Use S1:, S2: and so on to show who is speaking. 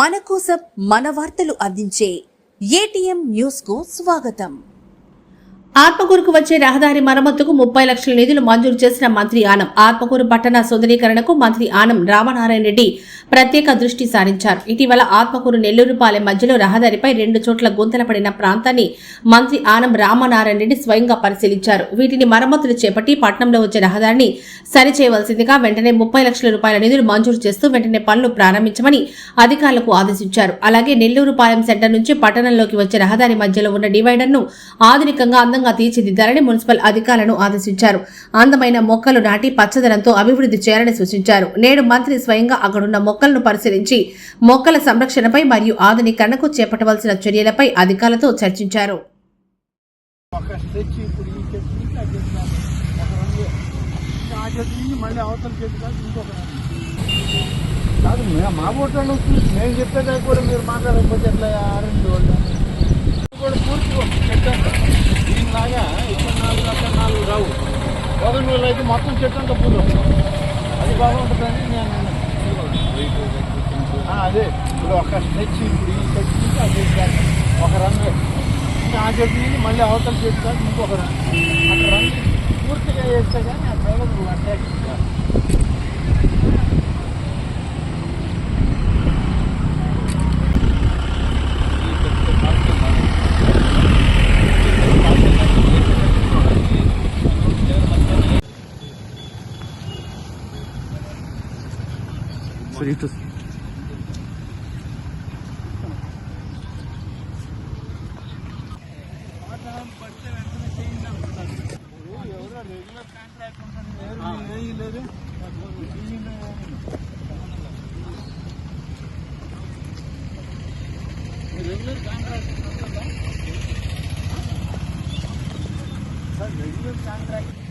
S1: మన కోసం మన వార్తలు అందించే ఏటీఎం న్యూస్ కు స్వాగతం. ఆత్మకూరుకు వచ్చే రహదారి మరమ్మతుకు 30 లక్షల నిధులు మంజూరు చేసిన మంత్రి ఆనం. ఆత్మకూరు పట్టణ సుందరీకరణకు మంత్రి ఆనం రామనారాయణ రెడ్డి ప్రత్యేక దృష్టి సారించారు. ఇటీవల ఆత్మకూరు నెల్లూరుపాలెం మధ్యలో రహదారిపై 2 చోట్ల గుంతల పడిన ప్రాంతాన్ని మంత్రి ఆనం రామనారాయణ రెడ్డి స్వయంగా పరిశీలించారు. వీటిని మరమ్మతులు చేపట్టి పట్టణంలో వచ్చే రహదారిని సరిచేయవలసిందిగా వెంటనే 30 లక్షల రూపాయల నిధులు మంజూరు చేస్తూ వెంటనే పనులు ప్రారంభించమని అధికారులకు ఆదేశించారు. అలాగే నెల్లూరుపాలెం సెంటర్ నుంచి పట్టణంలోకి వచ్చే రహదారి మధ్యలో ఉన్న డివైడర్ను ఆధునికంగా అందంగా తీర్చిదిద్దాలని మున్సిపల్ అధికారులను ఆదేశించారు. అందమైన మొక్కలు నాటి పచ్చదనంతో అభివృద్ధి చేయాలని సూచించారు. నేడు మంత్రి స్వయంగా అక్కడున్న మొక్కలను పరిశీలించి మొక్కల సంరక్షణపై మరియు ఆధునీకరణకు చేపట్టవలసిన చర్యలపై అధికారులతో చర్చించారు.
S2: లాగా ఇక్కడ 4 రావు గోధుమ అయితే మొత్తం చెట్టు అంతా పూలు అది బాగుంటుందని నేను అదే ఇప్పుడు ఒక స్ట్రెచ్ ఇప్పుడు ఈ చెట్టు నుంచి ఆ చెట్టు ఒక రంగు ఇంకా ఆ చెట్టు నుంచి మళ్ళీ అవతల చెట్టు కాదు ఇంకొక రంగు అక్కడ రంగు పూర్తిగా వేస్తే కానీ ఆ side attack regular contract regular contract